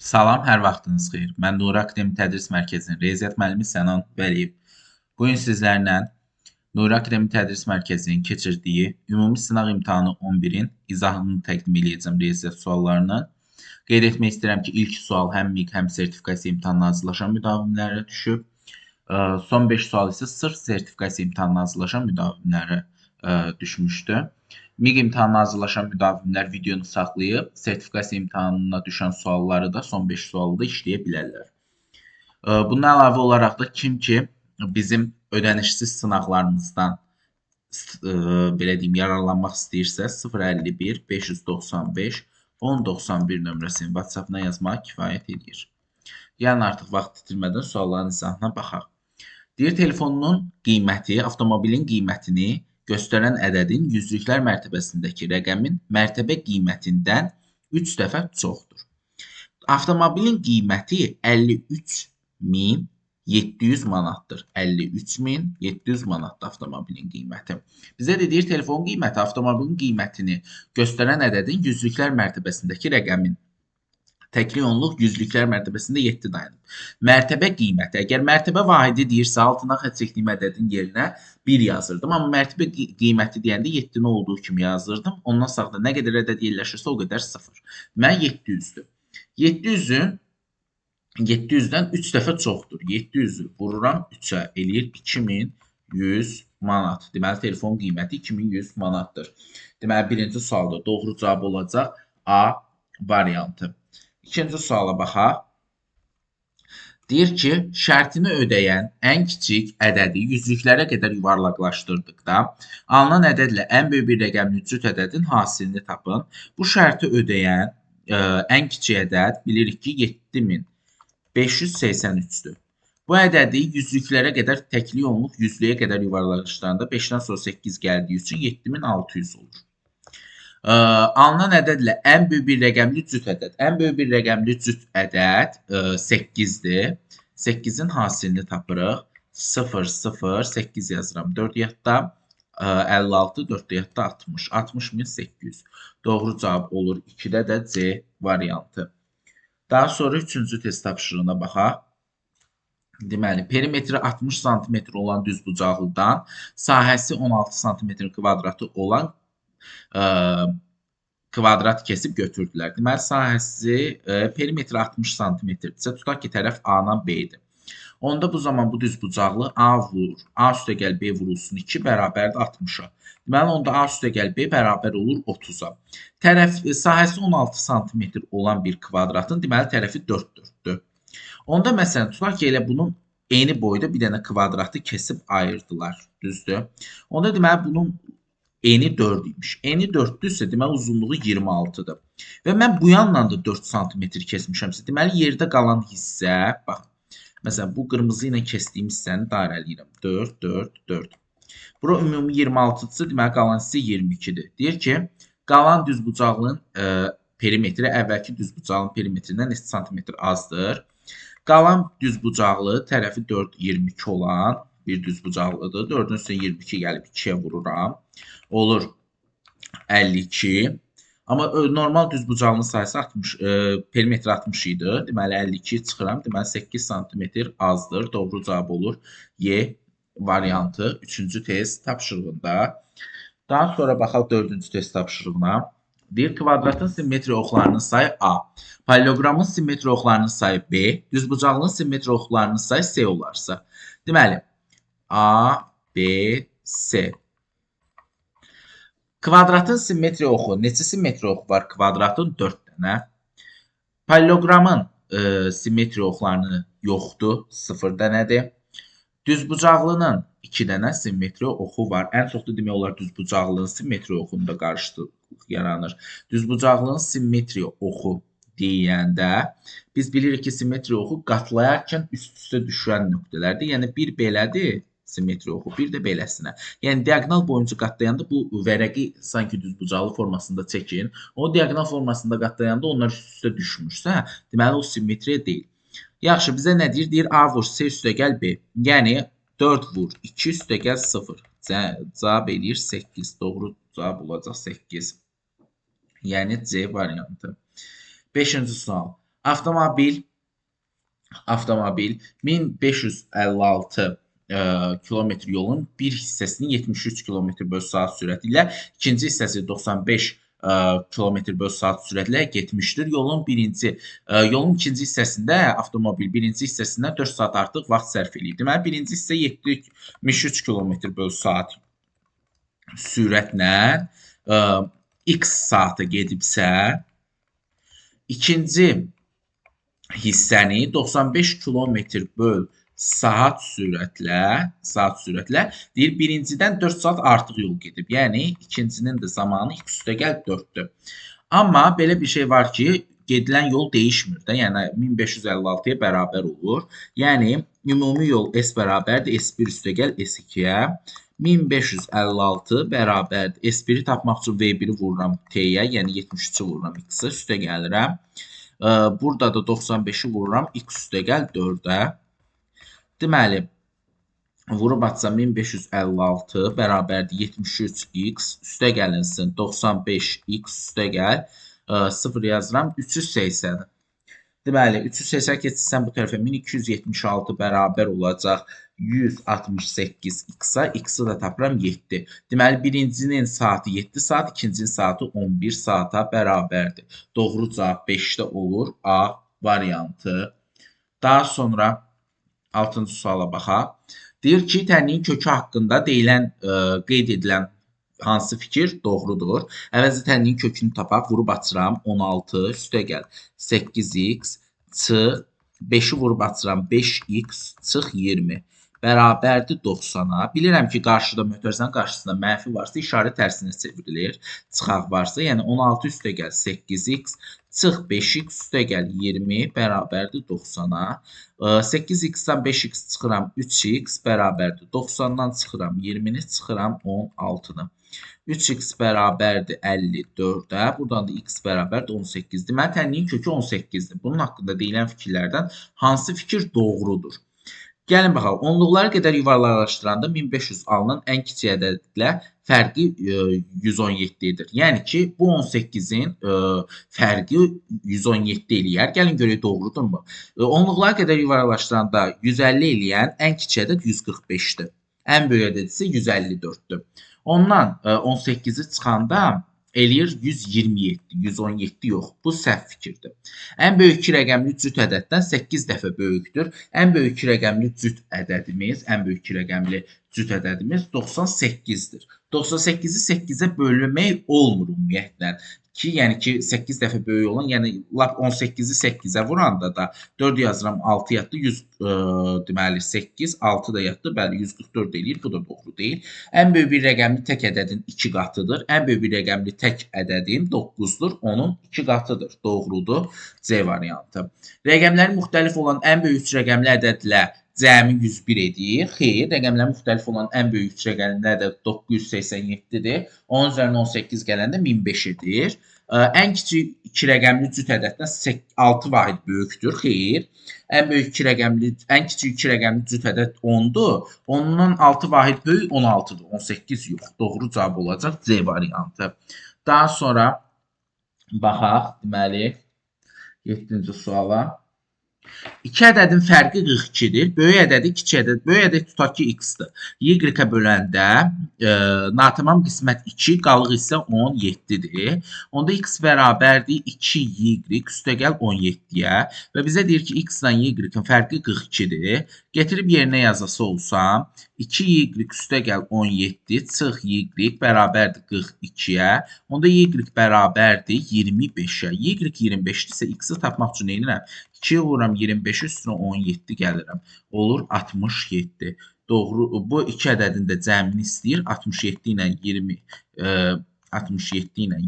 Salam, hər vaxtınız xeyir. Mən Nuri Akademi Tədris Mərkəzinin riyaziyyat müəllimi Sənan Vəliyev. Bu gün sizlərlə Nuri Akademi Tədris Mərkəzinin keçirdiyi ümumi sınaq imtahanı 11-in izahını təqdim edəcəm riyaziyyat suallarını. Qeyd etmək istəyirəm ki, ilk sual həm MİQ, həm sertifikasiya imtahanına hazırlaşan müdavimlərə düşüb. Son 5 sual isə sırf sertifikasiya imtahanına hazırlaşan müdavimlərə düşmüşdü. MİQ imtahanına hazırlaşan müdavimlər videonu saxlayıb, sertifikasiya imtahanına düşən sualları da son 5 sualı da işləyə bilərlər. Bundan əlavə olaraq da kim ki bizim ödənişsiz sınaqlarımızdan belə deyim, yararlanmaq istəyirsə 051 595 1091 nömrəsini WhatsApp-na yazmaq kifayət edir. Yəni artıq vaxt itirmədən sualların izahına baxaq. Deyir, telefonunun qiyməti avtomobilin qiymətini göstərən ədədin yüzlüklər mərtəbəsindəki rəqəmin mərtəbə qiymətindən 3 dəfə çoxdur. Avtomobilin qiyməti 53.700 manatdır. 53.700 manatdır avtomobilin qiyməti. Bizə də deyir, telefonun qiyməti avtomobilin qiymətini göstərən ədədin yüzlüklər mərtəbəsindəki rəqəmin təkli onluq yüzlüklər mərtəbəsində 7 dayanıb. Mərtəbə qiyməti. Əgər mərtəbə vahidi deyirsə, altına xətt çəkdiyim ədədin yerinə 1 yazırdım. Amma mərtəbə qiyməti deyəndə 7-ni olduğu kimi yazırdım. Ondan sağda nə qədər ədəd yerləşirsə, o qədər 0. Mən 700-dür. 700-dən 3 dəfə çoxdur. 700-ü vururam 3-ə, eləyir 2100 manat. Deməli, telefon qiyməti 2100 manatdır. Deməli, birinci sualda doğru cavab olacaq A variantı. İkinci suala baxaq. Deyir ki, şərtini ödəyən ən kiçik ədədi yüzlüklərə qədər yuvarlaqlaşdırdıqda, alınan ədədlə ən böyük bir rəqəmli cüt ədədin hasilini tapın. Bu şərti ödəyən ən kiçik ədəd bilirik ki, 7583-dür. Bu ədədi yüzlüklərə qədər təkli onluq yüzlüyə qədər yuvarlaqlaşdıranda 5-dən sonra 8 gəldiyi üçün 7600 olur. Alınan ədədlə ən böyük bir rəqəmli cüt ədəd. Ən böyük bir rəqəmli cüt ədəd 8-dir. 8-in hasilini tapırıq. 0, 0, 8 yazıram. 4 yadda 56, 4 yadda 60. 60.800. Doğru cavab olur. 2-də də C variantı. Daha sonra 3-cü test tapşırığına baxaq. Deməli, perimetri 60 sm olan düzbucaqlıdan sahəsi 16 sm kvadratı olan kvadrat kesib götürdülər. Deməli, sahəsi perimetri 60 cm-dirsə, tutaq ki, tərəf A-dan B-dir. Onda bu zaman bu düzbucaqlı A vurur. A üstə gəl B vurulsun 2 bərabərdir 60-a. Deməli, onda A üstə gəl B bərabər olur 30-a. Sahəsi 16 cm olan bir kvadratın, deməli, tərəfi 4-dür. Onda məsələn, tutaq ki, elə bunun eyni boyda bir dənə kvadratı kesib ayırdılar. Düzdür? Onda deməli, bunun eni 4 imiş. Eni 4-dürsə, deməli, uzunluğu 26-dır. Və mən bu yandan da 4 cm kesmişəmsə, deməli, yerdə qalan hissə, bax, məsələn, bu qırmızı ilə kəsdiyim hissəni dairələyirəm. 4, 4, 4. Bura ümumi 26-dırsa, deməli, qalan hissə 22-dir. Deyir ki, qalan düzbucaqlığın perimetri əvvəlki düzbucaqlığın perimetrindən neçə santimetr azdır. Qalan düzbucaqlı tərəfi 4, 22 olan bir düzbucaqlıdır. 4-ün üstünə 22 gəlib 2-yə vururam. Olur 52. Amma normal düzbucağının sayısı 60, perimetri 60 idi. Deməli 52 çıxıram. Deməli 8 sm azdır. Doğru cavab olur Y variantı 3-cü test tapşırığında. Daha sonra baxaq 4-cü test tapşırığına. Deyir, kvadratın simmetri oxlarının sayı A, paralelogramın simmetri oxlarının sayı B, düzbucaqlının simmetri oxlarının sayı C olarsa. Deməli, A, B, C. Kvadratın simmetri oxu. Neçə simmetri oxu var? Kvadratın 4 dənə. Paralelogramın simmetri oxlarını yoxdur. 0 dənədir. Düzbucaqlının 2 dənə simmetri oxu var. Ən çox da demək olar düzbucaqlının simmetri oxunda qarşıtlıq yaranır. Düzbucaqlının simmetri oxu deyəndə biz bilirik ki, simmetri oxu qatlayarkən üst-üstə düşən nöqtələrdir. Yəni, bir belədir simmetri oxu, bir də beləsinə. Yəni, diagonal boyunca qatlayanda bu vərəqi sanki düzbucaqlı formasında çəkin. O, diagonal formasında qatlayanda onlar üst-üstə düşmüşsə, deməli, o simmetriya deyil. Yaxşı, bizə nə deyir? Deyir, A vur, C üstə gəl B. Yəni, 4 vur, 2 üstə gəl 0. Cavab eləyir 8. Doğru cavab olacaq 8. Yəni, C variantı. 5-ci sual. Avtomobil 1556 kilometr yolun bir hissəsini 73 km/saat sürəti ilə, ikinci hissəsi 95 km/saat sürətlə getmişdir. Yolun ikinci hissəsində avtomobil birinci hissəsindən 4 saat artıq vaxt sərf eləyir. Deməli, birinci hissə 73 km/saat sürətlə x saata gedibsə, ikinci hissəni 95 km/saat sürətlə deyir, birincidən 4 saat artıq yol gedib. Yəni, ikincinin də zamanı x üstəgəl 4-dür. Amma belə bir şey var ki, gedilən yol dəyişmir də, yəni 1556-ya bərabər olur. Yəni, ümumi yol S bərabərdir S1 üstəgəl S2-yə. 1556 bərabərdir. S1-i tapmaq üçün V1-i vururam T-yə, yəni 73-ü vururam X-ə, üstə gəlirəm. Burada da 95-i vururam X üstəgəl 4-ə. Deməli, vurub atsam 1556 bərabərdir 73X, üstə gəlinsin 95X üstəgəl 0 yazıram 380. Deməli, 380 keçirsən bu tərəfə 1276 bərabər olacaq 168X-a, X-i də tapıram 7. Deməli, birincinin saatı 7 saat, ikincinin saatı 11 saata bərabərdir. Doğru cavab 5-də olur A variantı. Daha sonra 6-cı suala baxaq. Deyir ki, tənliyin kökü haqqında qeyd edilən hansı fikir doğrudur? Əvvəlcə tənliyin kökünü tapaq, vurub açıram 16 üstəgəl 8x çıx 5-i vurub açıram 5x çıx 20 bərabərdir 90-a. Bilirəm ki, qarşıda mötərizənin qarşısında mənfi varsa, işarə tərsinə çevrilir. Çıxaq varsa, yəni 16 üstəgəl 8x çıx 5x üstəgəl 20 bərabərdir 90-a. 8x-dan 5x çıxıram 3x bərabərdir 90-dan çıxıram 20-ni çıxıram 16-nı. 3x bərabərdir 54-ə. Buradan da x bərabərdir 18-dir. Deməli, tənliyin kökü 18-dir. Bunun haqqında deyilən fikirlərdən hansı fikir doğrudur? Gəlin baxaq. Onluqlara qədər yuvarlaqlaşdıranda 1500 alınan ən kiçik ədədlə fərqi 117-dir. Yəni ki, bu 18-in fərqi 117 eləyər. Gəlin görək doğrudurmu? Onluqlara qədər yuvarlaqlaşdıranda 150 eləyən ən kiçik ədəd 145-dir. Ən böyük ədəd isə 154-dür. Ondan 18-i çıxanda eləyir 127, 117 yox. Bu səhv fikirdir. Ən böyük iki rəqəmli cüt ədəddən 8 dəfə böyükdür. Ən böyük iki rəqəmli cüt ədədimiz 98-dir. 98-i 8-ə bölmək olmur ümumiyyətlə. Yəni ki, 8 dəfə böyük olan, yəni lap 18-i 8-ə vuranda da 4 yazıram 6 yatdı, deməli 8, 6 da yatdı, bəli 144 eləyir, bu da doğru deyil. Ən böyük bir rəqəmli tək ədədin 2 qatıdır. Ən böyük bir rəqəmli tək ədədin 9-dur, onun 2 qatıdır. Doğrudur, C variantı. Rəqəmləri müxtəlif olan ən böyük 3 rəqəmli ədədlə cəmi 101 edir. Xeyr, rəqəmlər müxtəlif olan ən böyük 3 rəqəmli ədəd 987-dir. 10 üzərinə 18 gələndə 1005 edir. Ən kiçik 2 rəqəmli cüt ədəddən 6 vahid böyükdür. Xeyr. Ən kiçik 2 rəqəmli cüt ədəd 10-dur. Ondan 6 vahid böyük 16-dır. 18 yox. Doğru cavab olacaq C variantı. Daha sonra baxaq, deməli 7-ci suala. 2 ədədin fərqi 42-dir. Böyük ədədi kiçik ədəd. Böyük ədəd tutaq ki, x-dır. Y-ə böləndə natamam qismət 2, qalıq isə 17-dir. Onda x bərabərdir 2y üstəgəl 17-yə və bizə deyir ki, x-la y-in fərqi 42-dir. Getirib yerinə yazası olsam, 2y üstəgəl 17 çıx y bərabərdir 42-yə. Onda y bərabərdir 25-ə. Y 25-dirsə x-i tapmaq üçün edirəm. 2-yə vururam 25 üstünə 17 gəlirəm. Olur 67. Doğru. Bu iki ədədin də cəmini istəyir. 67 ilə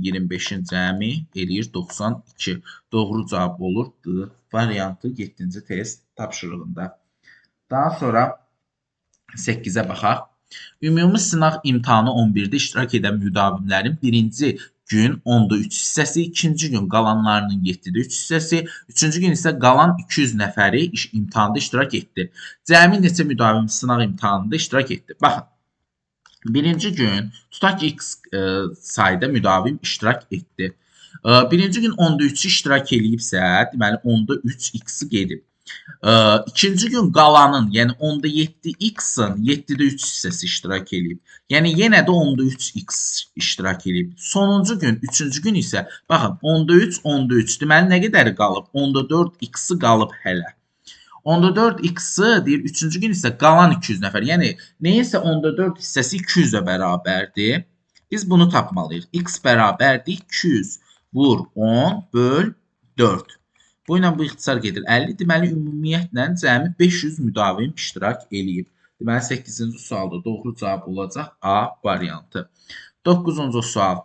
25-in cəmi eləyir 92. Doğru cavab olur D variantı 7-ci test tapşırığında. Daha sonra 8-ə baxaq. Ümumi sınaq imtahanı 11-də iştirak edən müdavimlərin birinci gün 10'da 3 hissəsi, ikinci gün qalanlarının 7'də 3 hissəsi, üçüncü gün isə qalan 200 nəfəri imtahanda iştirak etdi. Cəmi neçə müdavim sınaq imtahanında iştirak etdi? Baxın, birinci gün tutaq ki, x sayda müdavim iştirak etdi. Birinci gün 10'da 3 iştirak eləyibsə, deməli 10'da 3 x-i gedib. İkinci gün qalanın, yəni 10'da 7 x-in 7'də 3 hissəsi iştirak eləyib. Yəni yenə də 10'da 3 x iştirak eləyib. Sonuncu gün, üçüncü gün isə baxın 10'da 3, 10'da 3. Deməli nə qədəri qalıb? 10'da 4 x-i qalıb hələ. 10'da 4 x-i deyir, üçüncü gün isə qalan 200 nəfər. Yəni neyəsə 10'da 4 hissəsi 200-ə bərabərdir. Biz bunu tapmalıyıq. X bərabərdir 200 vur 10 böl 4. Bu ilə bu ixtisar gedir 50. Deməli ümumiyyətlə cəmi 500 müdavim iştirak eləyib. Deməli 8-ci sualda doğru cavab olacaq A variantı. 9-cu sual.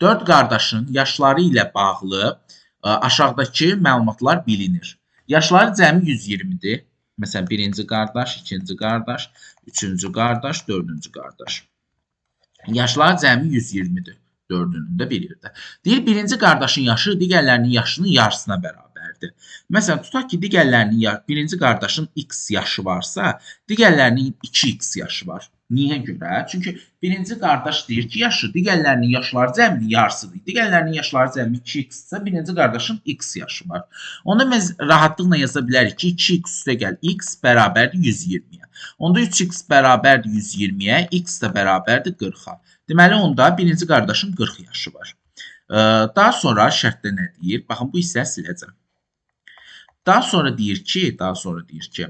4 qardaşın yaşları ilə bağlı aşağıdakı məlumatlar bilinir. Yaşları cəmi 120-dir. Məsələn, birinci qardaş, ikinci qardaş, üçüncü qardaş, dördüncü qardaş. Yaşları cəmi 120-dir. Dördünün də bir yerdə. Deyir, birinci qardaşın yaşı digərlərinin yaşının yarısına bərabərdir. Məsələn, tutaq ki, birinci qardaşın x yaşı varsa, digərlərinin 2x yaşı var. Niyə görə? Çünki birinci qardaş deyir ki, yaşı digərlərinin yaşları cəminin yarısıdır. Digərlərinin yaşları cəmi 2x-sə, birinci qardaşın x yaşı var. Onda biz rahatlıqla yaza bilərik ki, 2x üstə gəl x bərabərdir 120-yə. Onda 3x bərabərdir 120-yə, x də bərabərdir 40-a. Deməli, onda birinci qardaşın 40 yaşı var. Daha sonra şərtdə nə deyir? Baxın, bu hissəni siləcəm. Daha sonra deyir ki,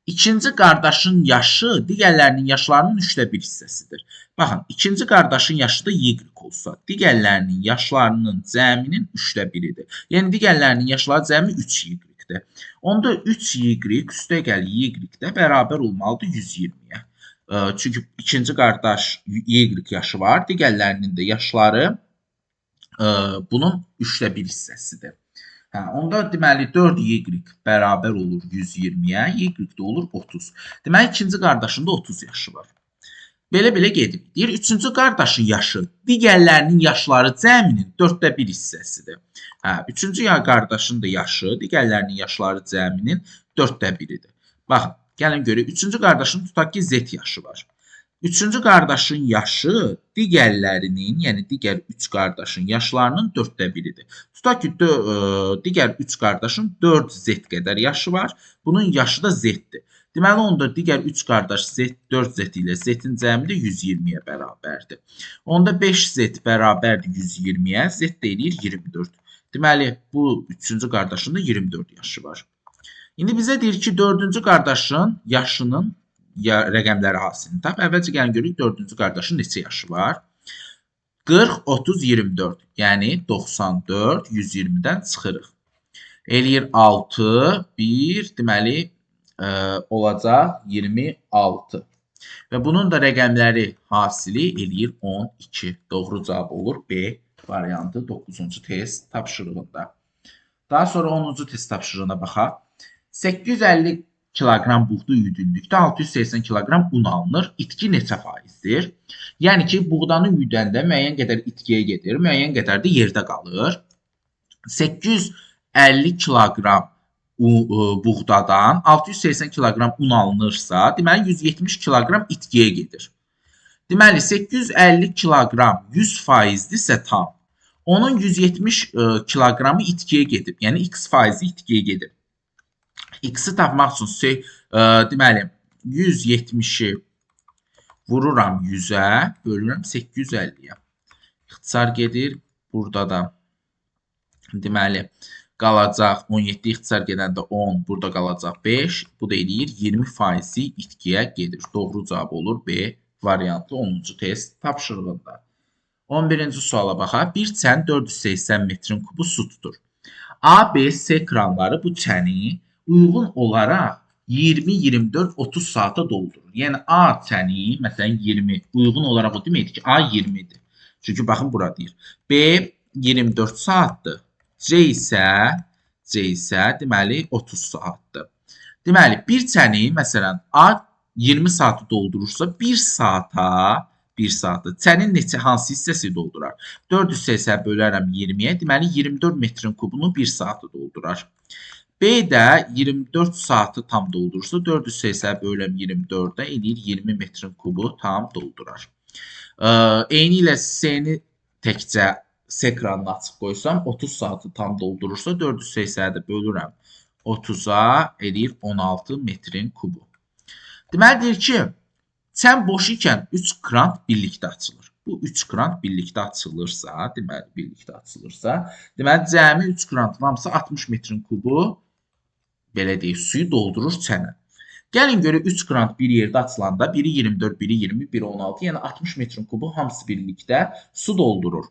ikinci qardaşın yaşı digərlərinin yaşlarının 3də 1 hissəsidir. Baxın, ikinci qardaşın yaşı da y olsa, digərlərinin yaşlarının cəminin 3də 1-idir. Yəni, digərlərinin yaşları cəmi 3y-dir. Onda 3y üstə gəl y də bərabər olmalıdır 120-yə. Çünki ikinci qardaş y yaşı var, digərlərinin də yaşları bunun 3də 1 hissəsidir. Onda deməli 4y bərabər olur 120-yə, y də olur 30. Deməli ikinci qardaşın da 30 yaşı var. Belə gedib. Deyir, üçüncü qardaşın yaşı digərlərinin yaşları cəminin 4də 1 hissəsidir. Üçüncü qardaşın da yaşı digərlərinin yaşları cəminin 4də 1-idir. Baxın, gəlin görək, üçüncü qardaşın tutaq ki, z yaşı var. Üçüncü qardaşın yaşı digərlərinin, yəni digər 3 qardaşın yaşlarının 4də 1-idir. Tutaq ki, digər 3 qardaşın 4z qədər yaşı var. Bunun yaşı da z-dir. Deməli, onda digər 3 qardaş 4z ilə z-in cəmi də 120-yə bərabərdir. Onda 5z bərabərdir 120-yə, z deyir 24. Deməli, bu 3-cü qardaşın da 24 yaşı var. İndi bizə deyir ki, 4-cü qardaşın yaşının rəqəmləri hasilini tap. Əvvəlcə gəlin görək 4-cü qardaşın neçə yaşı var? 40, 30, 24. Yəni 94, 120-dən çıxırıq. Eləyir 6, 1, deməli olacaq 26. Və bunun da rəqəmləri hasili eləyir 12. Doğru cavab olur B variantı 9-cu test tapşırığında. Daha sonra 10-cu test tapşırığına baxaq. 850 kiloqram buğda üyüdüldükdə 680 kiloqram un alınır. İtki neçə faizdir? Yəni ki, buğdanı üyüdəndə müəyyən qədər itkiyə gedir, müəyyən qədər də yerdə qalır. 850 kiloqram buğdadan 680 kiloqram un alınırsa, deməli 170 kiloqram itkiyə gedir. Deməli 850 kiloqram 100%dirsə tam. Onun 170 kiloqramı itkiyə gedib. Yəni x faizi itkiyə gedib. X-i tapmaq üçün deməli 170-i vururam 100-ə, bölürəm 850-yə. İxtisar gedir. Burada da deməli qalacaq 17 ixtisar gedəndə 10, burada qalacaq 5. Bu da eləyir 20% itkiyə gedir. Doğru cavab olur B variantı 10-cu test tapşırığında. 11-ci suala baxaq. Bir çən 480 metrin kubu su tutur. A, B, C kranları bu çəni uyğun olaraq 20, 24, 30 saata doldurur. Yəni A çəni, məsələn 20, uyğun olaraq o deməkdir ki, A 20-dir. Çünki baxın bura deyir. B 24 saatdır. C isə deməli 30 saatdır. Deməli, bir çəni, məsələn, A 20 saatı doldurursa, 1 saata çənin hansı hissəsi doldurar? 480 bölərəm 20-yə, deməli 24 metrin kubunu 1 saatı doldurar. B də 24 saatı tam doldurursa, 480 böləm 24-də eləyir 20 metrin kubu tam doldurar. Eyni ilə C-ni təkcə ekranını açıq qoysam 30 saatı tam doldurursa 480-də bölürəm 30-a eləyir 16 metrin kubu. Deməli deyir ki, sən boş ikən 3 krant birlikdə açılır. Bu 3 krant birlikdə açılırsa, deməli cəmi 3 krantın hamısı 60 metrin kubu belə deyək, suyu doldurur çənə. Gəlin görək 3 krant bir yerdə açılanda biri 24, biri 20, biri 16, yəni 60 metrin kubu hamısı birlikdə su doldurur.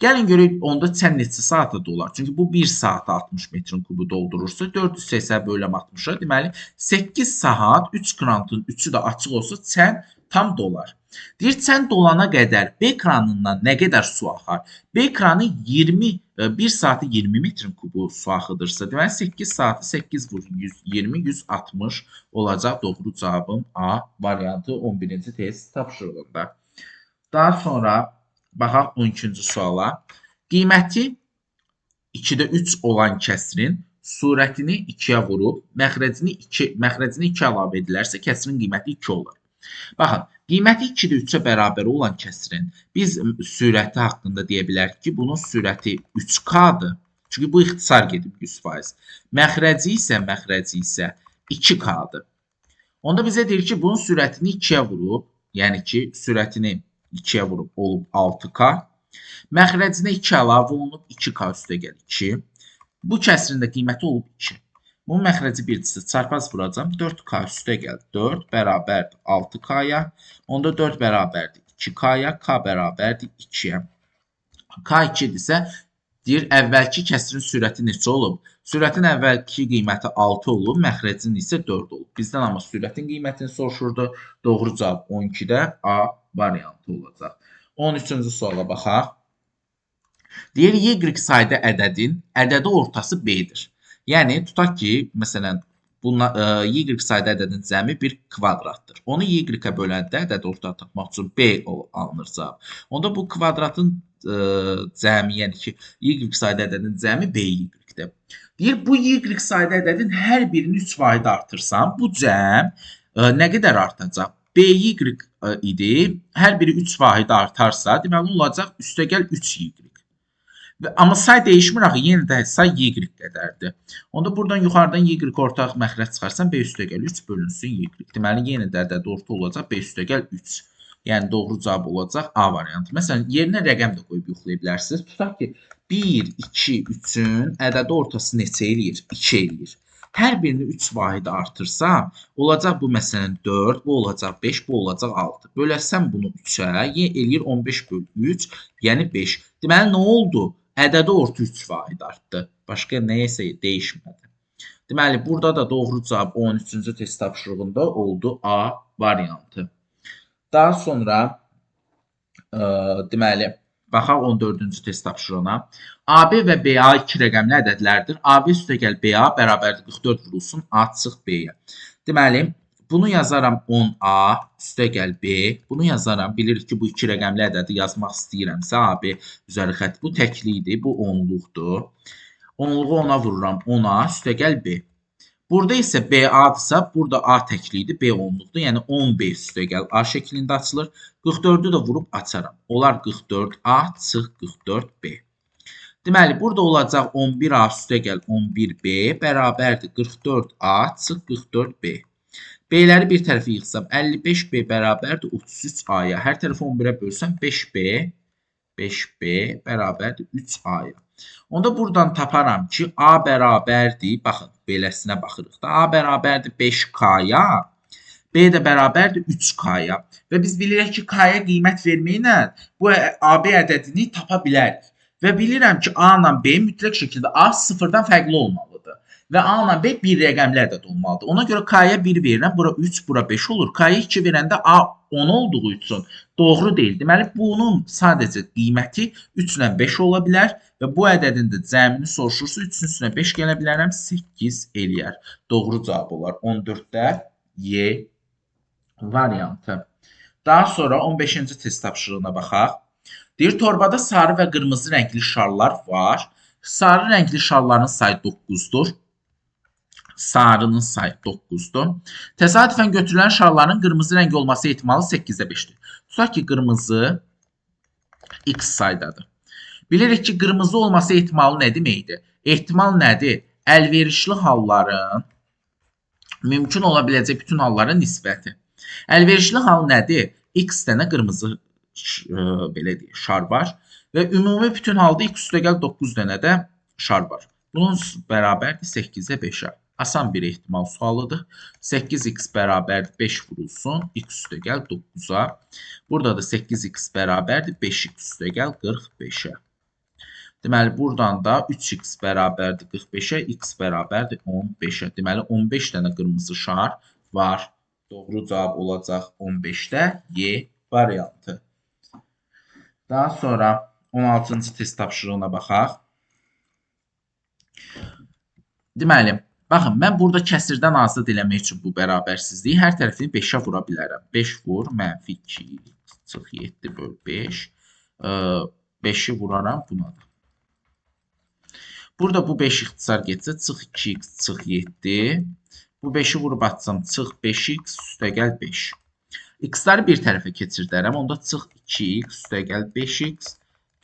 Gəlin görək onda çən neçə saata dolar? Çünki bu 1 saata 60 metrin kubu doldurursa 480 böləm 60-a, deməli 8 saat 3 krantın 3-ü də açıq olsa çən tam dolar. Deyir, çən dolana qədər B kranından nə qədər su axar? B kranı 1 saatı 20 metrin kubu su axıdırsa, deməli 8 saatı 8 vur 120, 160 olacaq. Doğru cavabım A variantı 11-ci test tapşırığında. Daha sonra baxaq 12-ci suala. Qiyməti 2-də 3 olan kəsrin surətini 2-yə vurub, məxrəcini 2 əlavə edilərsə, kəsrin qiyməti 2 olur. Baxın, qiyməti 2-də 3-ə bərabər olan kəsrin biz sürəti haqqında deyə bilərik ki, bunun sürəti 3K-dır. Çünki bu ixtisar gedib 100%. Məxrəci isə 2K-dır. Onda bizə deyir ki, bunun sürətini 2-yə vurub, yəni ki, sürətini 2-yə vurub olub 6K. Məxrəcinə 2 əlavə olunub 2K üstə gəl 2. Bu kəsrin də qiyməti olub 2. Bunun məxrəci bircisi çarpaz vuracam. 4K üstə gəl 4 bərabərdir 6K-ya. Onda 4 bərabərdir 2K-ya. K bərabərdir 2-yə. K 2-dirsə, deyir, əvvəlki kəsrin sürəti neçə olub? Sürətin əvvəlki qiyməti 6 olub, məxrəcin isə 4 olub. Bizdən amma sürətin qiymətini soruşurdu. Doğru cavab 12-də A variantı olacaq. 13-cü suala baxaq. Deyir, Y sayda ədədin ədədi ortası B-dir. Yəni, tutaq ki, məsələn, Y sayda ədədin cəmi bir kvadratdır. Onu Y-ə böləndə ədədi ortaya tapmaq üçün B alınır cavab. Onda bu kvadratın cəmi, yəni ki, Y sayda ədədin cəmi BY-dir. Deyir, bu Y sayda ədədin hər birini 3 vahid artırsam, bu cəm nə qədər artacaq? BY idi, hər biri 3 vahid artarsa, deməli olacaq üstəgəl 3Y. Amma say dəyişmir axı, yenə də say Y qədərdir. Onda buradan yuxarıdan Y ortaq məxrəc çıxarsan, B üstəgəl 3 bölünsün Y. Deməli, yenə də ədəd orta olacaq, B üstəgəl 3. Yəni, doğru cavab olacaq A variantı. Məsələn, yerinə rəqəm də qoyub yoxlaya bilərsiniz. Tutaq ki, 1, 2, 3-ün ədədi ortası neçə eləyir? 2 eləyir. Hər birini 3 vahid artırsam, olacaq bu məsələn 4, bu olacaq 5, bu olacaq 6. Bölərsəm bunu 3-ə, eləyir 15 böl 3, yəni 5. Deməli, nə oldu? Ədədi orta 3 vahid artdı. Başqa nəyəsə dəyişmədi. Deməli, burada da doğru cavab 13-cü test tapşırığında oldu A variantı. Daha sonra, deməli, baxaq 14-cü test tapşırığına. AB və BA 2 rəqəmli ədədlərdir. AB üstəgəl BA bərabərdir 44 vurulsun A çıx B-yə. Deməli, bunu yazaram 10A üstəgəl B. Bunu yazaram. Bilirik ki, bu 2 rəqəmli ədədi yazmaq istəyirəmsə AB üzəri xətt. Bu təklidir, bu onluqdur. Onluğu 10-a vururam 10A üstəgəl B. Burada isə BA-dırsa, burada A təklidir, B onluqdur. Yəni 10B üstəgəl A şəklində açılır. 44-ü də vurub açaram. Olar 44A çıx 44B. Deməli, burada olacaq 11A üstəgəl 11B bərabərdir 44A çıx 44B. B-ləri bir tərəfə yığsam 55B bərabərdir 33A-ya. Hər tərəfi 11-ə bölsəm 5B bərabərdir 3A-ya. Onda buradan taparam ki, A bərabərdir, baxın, beləsinə baxırıq da, A bərabərdir 5K-ya, B də bərabərdir 3K-ya. Və biz bilirik ki, K-ya qiymət verməklə bu AB ədədini tapa bilərik. Və bilirəm ki, A ilə B mütləq şəkildə A sıfırdan fərqli olmalıdır. Və A ilə B bir rəqəmli ədəd olmalıdır. Ona görə K-ya 1 verirəm, bura 3, bura 5 olur. K-ya 2 verəndə A 10 olduğu üçün doğru deyil. Deməli, bunun sadəcə qiyməti 3 ilə 5 ola bilər və bu ədədin də cəmini soruşursa 3-ün üstünə 5 gələ bilərəm, 8 eləyər. Doğru cavab olar 14-də Y variantı. Daha sonra 15-ci test tapşırığına baxaq. Deyir, torbada sarı və qırmızı rəngli şarlar var. Sarı rəngli şarların sayı 9-dur. Sarının sayı 9-dur. Təsadüfən götürülən şarların qırmızı rəng olması ehtimalı 8-də 5-dir. Tutaq ki, qırmızı X saydadır. Bilirik ki, qırmızı olması ehtimalı nə deməkdir? Ehtimal nədir? Əlverişli halların, mümkün ola biləcək bütün halların nisbəti. Əlverişli hal nədir? X dənə qırmızı belə deyək, şar var və ümumi bütün halda x üstəgəl 9 dənə də şar var. Bunun bərabərdir 8-ə 5-ə. Asan bir ehtimal sualıdır. 8x bərabərdir 5 vurulsun. X üstəgəl 9-a. Burada da 8x bərabərdir 5x üstəgəl 45-ə. Deməli, buradan da 3x bərabərdir 45-ə, x bərabərdir 15-ə. Deməli, 15 dənə qırmızı şar var. Doğru cavab olacaq 15-də Y variantı. Daha sonra 16-cı test tapşırığına baxaq. Deməli, baxın, mən burada kəsirdən azad eləmək üçün bu bərabərsizliyi hər tərəfini 5-ə vura bilərəm. 5 vur, mənfi 2 çıx 7 böl 5. 5-i vuraram buna da. Burada bu 5 ixtisar getsə, çıx 2x, çıx 7. Bu 5-i vurub atsam, çıx 5x, üstəgəl 5. X-ları bir tərəfə keçirdərəm. Onda çıx 2x, üstəgəl 5x,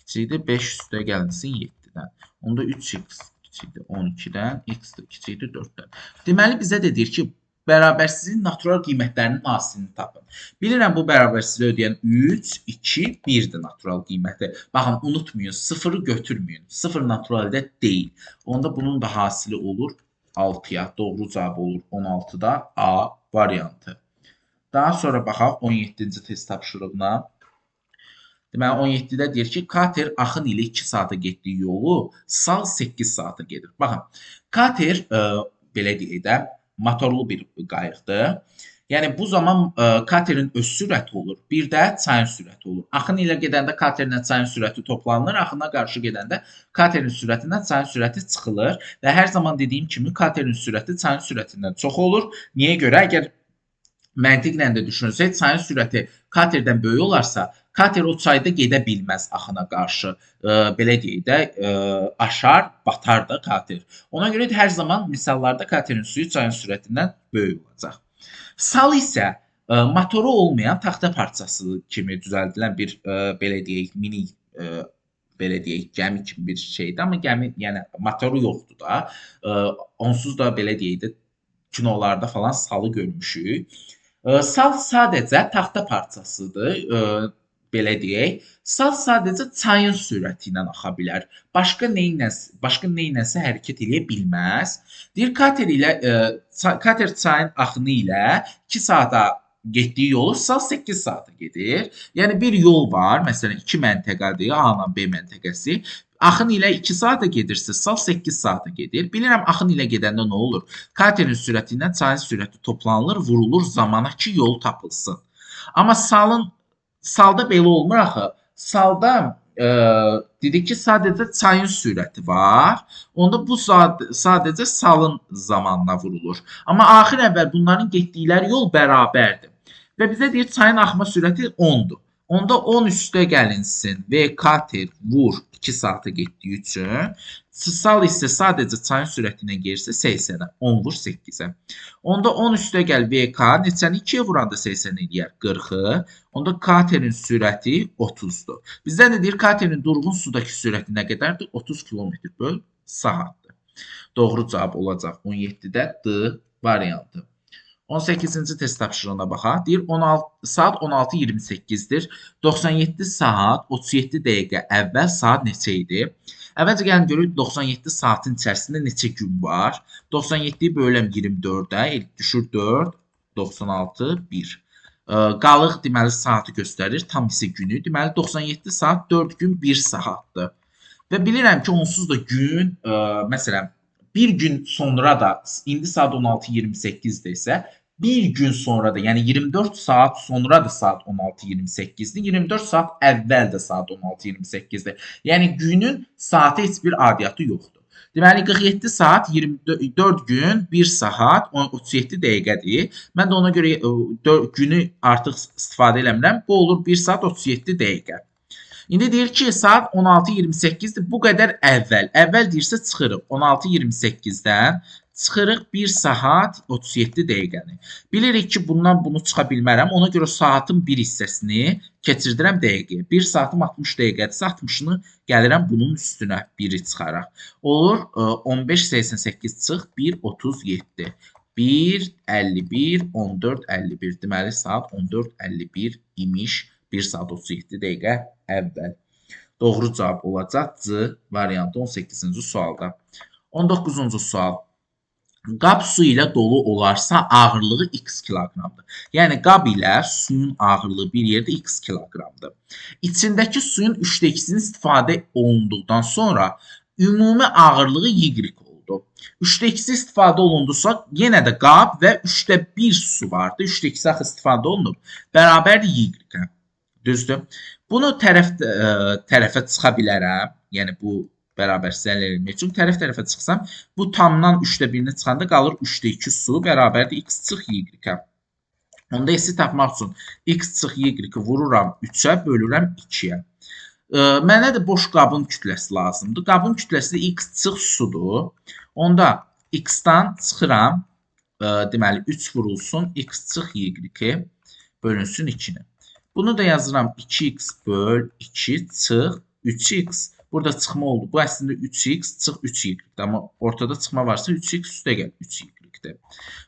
kiçikdir 5 üstəgəlsin 7-dən. Onda 3x kiçikdir 12-dən, x də kiçikdir 4-dən. Deməli, bizə də deyir ki, bərabərsizliyin natural qiymətlərinin hasilini tapın. Bilirəm, bu bərabərsizliyi ödəyən 3, 2, 1-dir natural qiyməti. Baxın, unutmayın, 0-ı götürməyin. 0 naturaldə deyil. Onda bunun da hasili olur 6-ya. Doğru cavab olur 16-da A variantı. Daha sonra baxaq 17-ci test tapşırığına. Deməli, 17-də deyir ki, kater axın ilə 2 saata getdiyi yolu sal 8 saata gedir. Baxın, kater, belə deyək də, motorlu bir qayıqdır. Yəni, bu zaman katerin öz sürəti olur, bir də çayın sürəti olur. Axın ilə gedəndə katerlə çayın sürəti toplanılır, axına qarşı gedəndə katerin sürətindən çayın sürəti çıxılır və hər zaman dediyim kimi katerin sürəti çayın sürətindən çox olur. Niyə görə? Əgər məntiqlə də düşünsək, çayın sürəti katerdən böyük olarsa, kater o çayda gedə bilməz axına qarşı. Belə deyək də, aşar, batar da kater. Ona görə hər zaman misallarda katerin suyu çayın sürətindən böyük olacaq. Sal isə motoru olmayan taxta parçası kimi düzəldilən bir, belə deyək, mini, belə deyək, gəmi kimi bir şeydir. Amma gəmi, yəni motoru yoxdur da. Onsuz da belə deyək də, kinolarda falan salı görmüşük. Sal sadəcə taxta parçasıdır, belə deyək. Sal sadəcə çayın sürəti ilə axa bilər. Başqa neynəsə hərəkət edə bilməz. Deyir, kater çayın axını ilə 2 saata getdiyi yolu sal 8 saata gedir. Yəni, bir yol var, məsələn, 2 məntəqədir, A ilə B məntəqəsi. Axın ilə 2 saata gedirsə, sal 8 saata gedir. Bilirəm, axın ilə gedəndə nə olur? Katerin sürəti ilə çayın sürəti toplanılır, vurulur zamana ki, yol tapılsın. Amma salda belə olmur axı. Salda dedik ki, sadəcə çayın sürəti var. Onda bu sadəcə salın zamanına vurulur. Amma axir əvvəl bunların getdikləri yol bərabərdir. Və bizə deyir, çayın axma sürəti 10-dur. Onda 10 üstə gəlinsin və kater vur 2 saata getdiyi üçün. Sal isə sadəcə çayın sürəti ilə gelirsə 80-ə, 10 vur 8-ə. Onda 10 üstə gəl VK neçəni 2-yə vuranda 80 eləyər 40-ı. Onda katerin sürəti 30-dur. Bizdən də deyir, katerin durğun sudakı sürəti nə qədərdir? 30 km böl saatdır. Doğru cavab olacaq 17-də D variantı. 18-ci test tapşırığına baxaq. Deyir, saat 16:28-dir. 97 saat 37 dəqiqə əvvəl saat neçə idi? Əvvəlcə gəlin görək 97 saatin içərisində neçə gün var? 97-yi böləm 24-ə, düşür 4, 96, 1. Qalıq deməli saatı göstərir, tam isə günü. Deməli 97 saat 4 gün 1 saatdır. Və bilirəm ki, onsuz da gün, məsələn, bir gün sonra da, indi saat 16:28-dir isə, bir gün sonra da, yəni 24 saat sonra da saat 16:28-dir, 24 saat əvvəl də saat 16:28-dir. Yəni günün saatı heç bir adiyyatı yoxdur. Deməli 47 saat 24 gün 1 saat 37 dəqiqədir. Mən də ona görə günü artıq istifadə eləmirəm. Bu olur 1 saat 37 dəqiqə. İndi deyir ki, saat 16:28-dir. Bu qədər əvvəl. Əvvəl deyirsə çıxırıq 16:28-dən. Çıxırıq 1 saat 37 dəqiqəni. Bilirik ki, bundan bunu çıxa bilmərəm. Ona görə saatın bir hissəsini keçirdirəm dəqiqəyə. 1 saatım 60 dəqiqədirsə 60-ını Gəlirəm bunun üstünə 1-i çıxaraq. Olur 15-88 çıx 1, 37. 1, 51, 14, 51. Deməli, saat 14:51 imiş 1 saat 37 dəqiqə əvvəl. Doğru cavab olacaq C variantı 18-ci sualda. 19-cu sual. Qab su ilə dolu olarsa ağırlığı x kiloqramdır. Yəni qab ilə suyun ağırlığı bir yerdə x kiloqramdır. İçindəki suyun 3/2-sini istifadə olunduqdan sonra ümumi ağırlığı y oldu. 3/2-si istifadə olundusa, yenə də qab və 1/3 su vardı. 3/2-si axı istifadə olunub. Bərabərdir y-ə. Düzdür? Bunu tərəfə çıxa bilərəm. Yəni bu bərabərsizlik əldə etmək üçün tərəf-tərəfə çıxsam, bu tamdan 1/3-ni çıxanda qalır 3/2 su bərabərdir x çıx y-ə. Onda s-i tapmaq üçün x çıx y-i vururam 3-ə, bölürəm 2-yə. Mənə də boş qabın kütləsi lazımdır. Qabın kütləsi də x çıx sudur. Onda x-dan çıxıram, deməli 3 vurulsun x çıx y bölünsün 2-ni. Bunu da yazıram 2x böl 2 çıx 3x. Burada çıxma oldu. Bu əslində 3x çıx 3y. Amma ortada çıxma varsa 3x üstə gəl 3y-dir.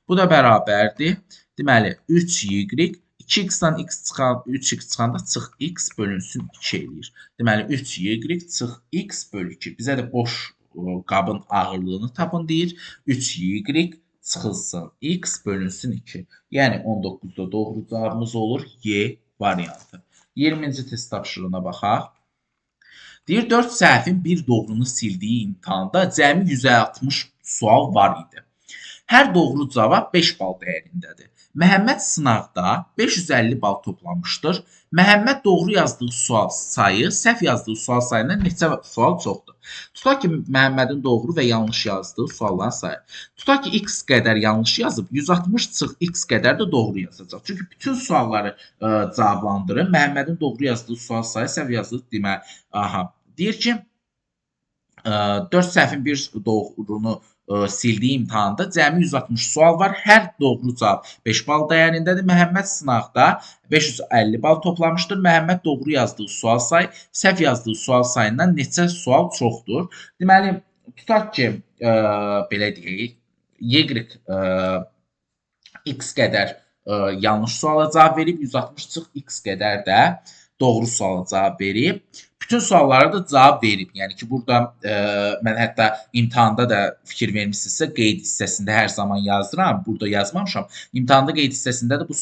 Bu da bərabərdir. Deməli 3y 2x-dan x çıxan 3x çıxanda çıx x bölünsün 2 eləyir. Deməli 3y çıx x böl 2. Bizə də boş qabın ağırlığını tapın deyir. 3y çıxılsın x bölünsün 2. Yəni 19-da doğru cavabımız olur Y variantı. 20-ci test tapşırığına baxaq. Deyir 4 səhvin bir doğrunu sildiyi imtahanda cəmi 160 sual var idi. Hər doğru cavab 5 bal dəyərindədir. Məhəmməd sınaqda 550 bal toplamışdır. Məhəmməd doğru yazdığı sual sayı, səhv yazdığı sual sayından neçə sual çoxdur? Tutaq ki, Məhəmmədin doğru və yanlış yazdığı sualların sayı. Tutaq ki, x qədər yanlış yazıb, 160 çıx x qədər də doğru yazacaq. Çünki bütün sualları cavablandırır. Məhəmmədin doğru yazdığı sual sayı, səhv yazdığı demək. Aha. Deyir ki, 4 səhvin bir doğrunu sildiyi imtahanda cəmi 160 sual var. Hər doğru cavab 5 bal dəyərindədir. Məhəmməd sınaqda 550 bal toplamışdır. Məhəmməd doğru yazdığı sual sayı, səhv yazdığı sual sayından neçə sual çoxdur? Deməli, tutaq ki, belə deyək, y x qədər yanlış suala cavab verib, 160 çıx x qədər də doğru suala cavab verib. Bütün suallara da cavab verib. Yəni ki, burada mən hətta imtahanda da fikir vermişsinizsə, qeyd hissəsində hər zaman yazdıram. Burada yazmamışam. İmtahanda qeyd hissəsində də bu,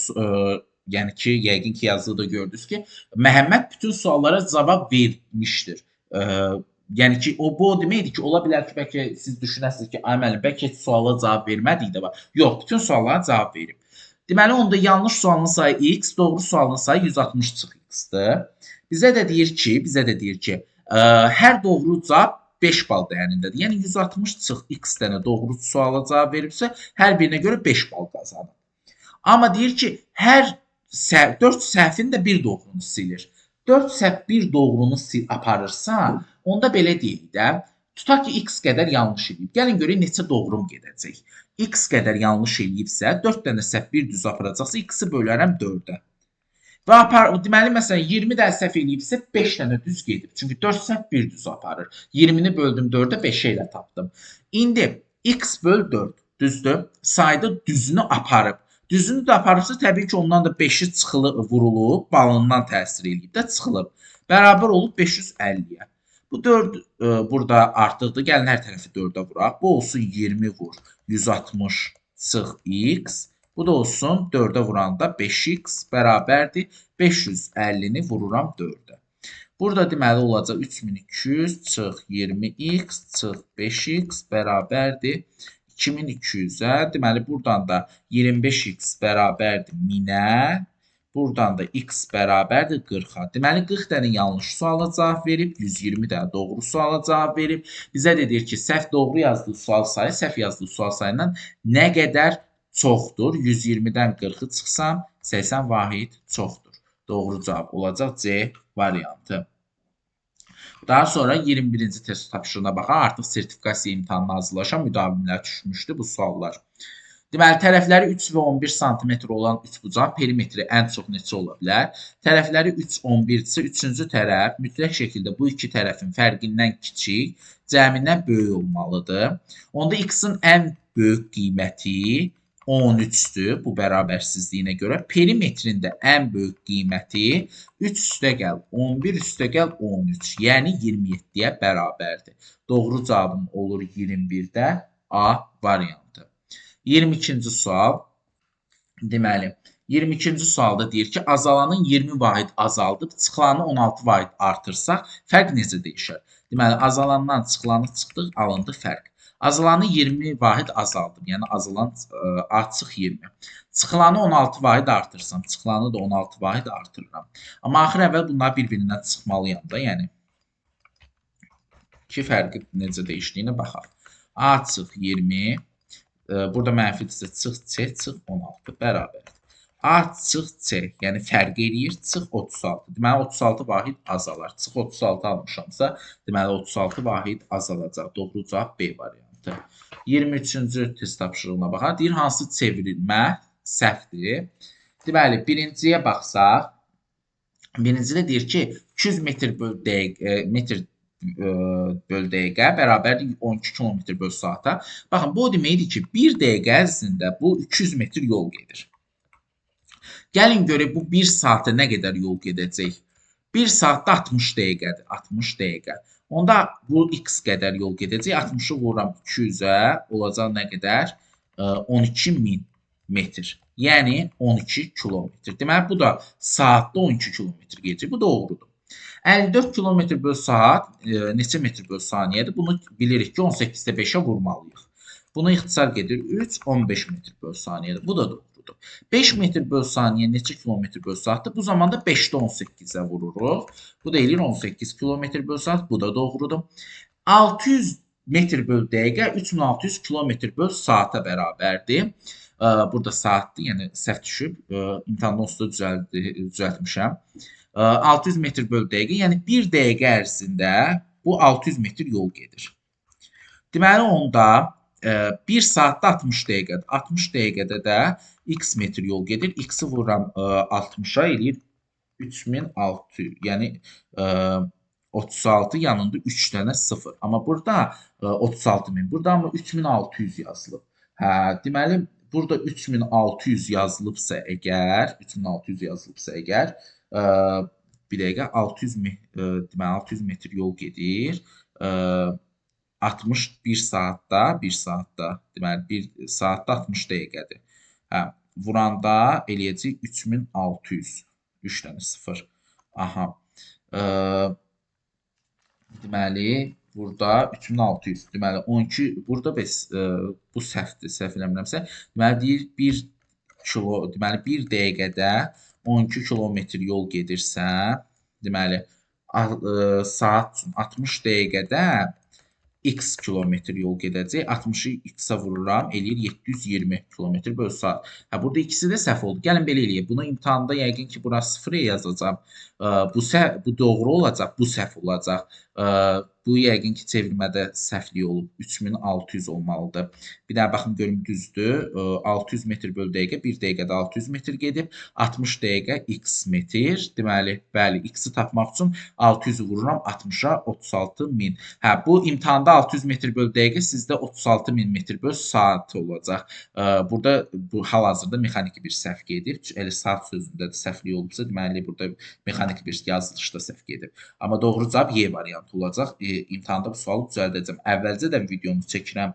yəni ki, yəqin ki, yazdığı da gördünüz ki, Məhəmməd bütün suallara cavab vermişdir. Yəni ki, bu o deməkdir ki, ola bilər ki, bəlkə siz düşünəsiniz ki, ay müəllim, bəlkə heç suala cavab vermədik də var. Yox, bütün suallara cavab verib. Deməli, onda yanlış sualın sayı x, doğru sualın sayı 160 çıx x-dir. Bizə də deyir ki, hər doğru cavab 5 bal dəyərindədir. Yəni 160 çıx x dənə doğru suala cavab veribsə, hər birinə görə 5 bal qazanır. Amma deyir ki, hər 4 səhvin də bir doğrunu silir. 4 səhv bir doğrunu aparırsa, onda belə deyil də, tutaq ki, x qədər yanlış edib. Gəlin görək neçə doğrum gedəcək. X qədər yanlış edibsə, 4 dənə səhv bir düz aparacaqsa, x-i bölərəm 4-ə. Və deməli, məsələn, 20 dənə səhv eləyibsə, 5 dənə düz gedib. Çünki 4 səhv bir düz aparır. 20-ni böldüm 4-ə, 5-ə ilə tapdım. İndi x böl 4, düzdür? Sayda düzünü aparıb. Düzünü də aparıbsa, təbii ki, ondan da 5-i vurulub, balından təsir eləyib də çıxılıb. Bərabər olub 550-yə. Bu 4 burada artıqdır. Gəlin hər tərəfi 4-ə vuraq. Bu olsun 20 vur, 160 çıx x. Bu da olsun 4-ə vuranda 5x bərabərdir. 550-ni vururam 4-ə. Burada deməli olacaq 3200 çıx 20x çıx 5x bərabərdir 2200-ə. Deməli, buradan da 25x bərabərdir 1000-ə. Buradan da x bərabərdir 40-a. Deməli, 40 dənə yanlış suala cavab verib, 120 dənə doğru suala cavab verib. Bizə də deyir ki, səhv doğru yazdığı sual sayı, səhv yazdığı sual sayından nə qədər çoxdur? 120-dən 40-ı çıxsam, 80 vahid çoxdur. Doğru cavab olacaq C variantı. Daha sonra 21-ci test tapşırığına baxaq. Artıq sertifikasiya imtahanına hazırlaşan müdavimlər düşmüşdü bu suallar. Deməli, tərəfləri 3 və 11 sm olan üçbucağın perimetri ən çox neçə ola bilər? Tərəfləri 3, 11-dirsə, üçüncü tərəf mütləq şəkildə bu iki tərəfin fərqindən kiçik, cəmindən böyük olmalıdır. Onda x-in ən böyük qiyməti 13-dür bu bərabərsizliyinə görə. Perimetrin də ən böyük qiyməti 3 üstəgəl 11 üstəgəl 13, yəni 27-yə bərabərdir. Doğru cavabım olur 21-də A variantı. 22-ci sual. Deməli, 22-ci sualda deyir ki, azalanın 20 vahid azaldıb, çıxılanı 16 vahid artırsaq, fərq necə dəyişər? Deməli, azalandan çıxılanı çıxdıq, alındı fərq. Azalanı 20 vahid azaldım, yəni azalan artıq 20. Çıxılanı 16 vahid artırsam, çıxılanı da 16 vahid artırıram. Amma axır əvvəl bunları bir-birindən çıxmalıyam da, yəni. İki fərqi necə dəyişdiyinə baxaq. A çıx 20, burada mənfidirsə çıx C, çıx 16 bərabərdir. A çıx C, yəni fərq eləyir, çıx 36. Deməli, 36 vahid azalır. Çıx 36 almışamsa, deməli, 36 vahid azalacaq. Doğru cavab B variantı. 23-cü test tapşırığına baxaq. Deyir, hansı çevrilmə səhvdir? Deməli, birinciyə baxsaq, birincidə deyir ki, 200 metr böl dəqiqə bərabərdir 12 km böl saata. Baxın, bu o deməkdir ki, 1 dəqiqə ərzində bu 200 metr yol gedir. Gəlin görək bu 1 saatda nə qədər yol gedəcək? 1 saatda 60 dəqiqədir. 60 dəqiqə. Onda bu x qədər yol gedəcək. 60-ı vururam 200-ə, olacaq nə qədər? 12.000 metr. Yəni 12 kilometr. Deməli, bu da saatda 12 kilometr gedəcək. Bu doğrudur. 54 km böl saat neçə metr böl saniyədir? Bunu bilirik ki, 18-də 5-ə vurmalıyıq. Bunu ixtisar gedir 3, 15 metr böl saniyədir. Bu da doğrudur. 5 metr böl saniyə neçə kilometr böl saatdır? Bu zamanda 5-də 18-ə vururuq. Bu da eləyir 18 km böl saat. Bu da doğrudur. 600 metr böl dəqiqə 3600 km böl saata bərabərdir. Burada saatdır, yəni səhv düşüb. İmtahanda onsuz da düzəltmişəm. 600 metr böl dəqiqə, yəni 1 dəqiqə ərzində bu 600 metr yol gedir. Deməli, onda 1 saatda 60 dəqiqədir. 60 dəqiqədə də x metr yol gedir. X-i vururam 60-a eləyir 3600. Yəni 36 yanında 3 dənə 0. Amma burada 36.000. Burada amma 3600 yazılıb. Deməli, burada 3600 yazılıbsa əgər, bir dəqiqə 600 metr yol gedir. 61 saatda, deməli 1 saatda 60 dəqiqədir. Vuranda eləyəcək 3600. 3 dənə 0. Aha. Deməli, burada 3600. Deməli, 12, burada bu səhvdir, səhv eləmirəmsə. Deməli, deyir 1 dəqiqədə 12 kilometr yol gedirsə, deməli, saat üçün 60 dəqiqədə x kilometr yol gedəcək. 60-ı x-ə vururam, eləyir 720 kilometr böl saat. Burada ikisi də səhv oldu. Gəlin belə eləyək. Bunu imtahanda yəqin ki, bura 0 yazacağam. Bu doğru olacaq, bu səhv olacaq. Bu yəqin ki, çevrilmədə səhvlik olub. 3600 olmalıdır. Bir daha baxın, görüm düzdür. 600 metr böl dəqiqə, 1 dəqiqədə 600 metr gedib. 60 dəqiqə x metr. Deməli, bəli, x-i tapmaq üçün 600-ü vururam 60-a 36.000. Bu imtahanda 600 metr böl dəqiqə sizdə 36.000 metr böl saat olacaq. Burada bu hal-hazırda mexaniki bir səhv gedib. Elə saat sözündə də səhvlik olubsa, deməli, burada mexaniki bir yazılışda səhv gedib. Amma doğru cavab Y variantı olacaq. İmtahanda bu sualı düzəldəcəm. Əvvəlcə də videomu çəkirəm.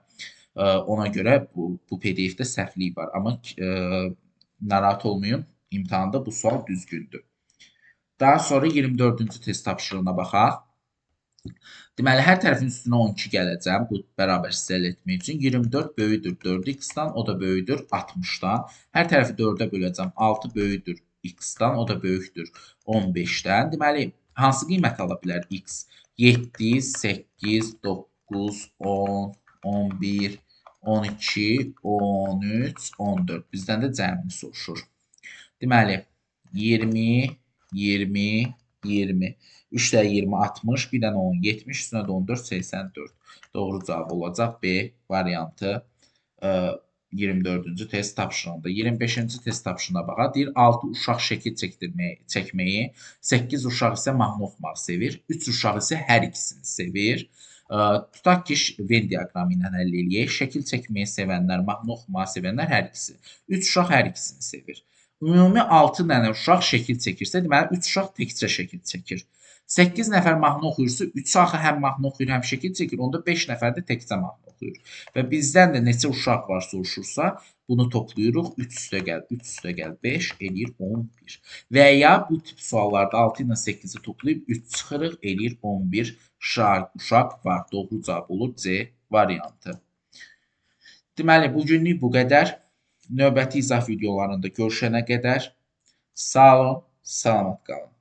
Ona görə bu PDF-də səhvlik var. Amma narahat olmayın, imtahanda bu sual düzgündür. Daha sonra 24-cü test tapşırığına baxaq. Deməli, hər tərəfin üstünə 12 gələcəm. Bu bərabərsizlik əldə etmək üçün. 24 böyüdür 4x-dan, o da böyüdür 60-dan. Hər tərəfi 4-ə böləcəm. 6 böyüdür x-dan, o da böyükdür 15-dən. Deməli, hansı qiymət ala bilər x? 7, 8, 9, 10, 11, 12, 13, 14. Bizdən də cəmini soruşur. Deməli, 20, 20, 20. 3 də 20, 60, bir dənə 10, 70, üstünə də 14, 84. Doğru cavab olacaq B variantı. 24-cü test tapşırığında. 25-ci test tapşırığına baxa. Deyir 6 uşaq şəkil çəkməyi, 8 uşaq isə mahnı oxumaq sevir, 3 uşaq isə hər ikisini sevir. Tutaq ki, Venn diaqramı ilə həll eləyək. Şəkil çəkməyi sevənlər, mahnı oxumağı sevənlər hər ikisi. 3 uşaq hər ikisini sevir. Ümumi 6 dənə uşaq şəkil çəkirsə, deməli 3 uşaq təkcə şəkil çəkir. 8 nəfər mahnı oxuyursa, 3 axı həm mahnı oxuyur, həm şəkil çəkir. Onda 5 nəfər də təkcə mahnı oxuyur. Və bizdən də neçə uşaq var soruşursa, bunu toplayırıq. 3 üstə gəl 5 eləyir 11. Və ya bu tip suallarda 6 ilə 8-i toplayıb 3 çıxırıq, eləyir 11 uşaq var. Doğru cavab olur C variantı. Deməli, bugünlük bu qədər. Növbəti izah videolarında görüşənə qədər sağ olun, salamat qalın.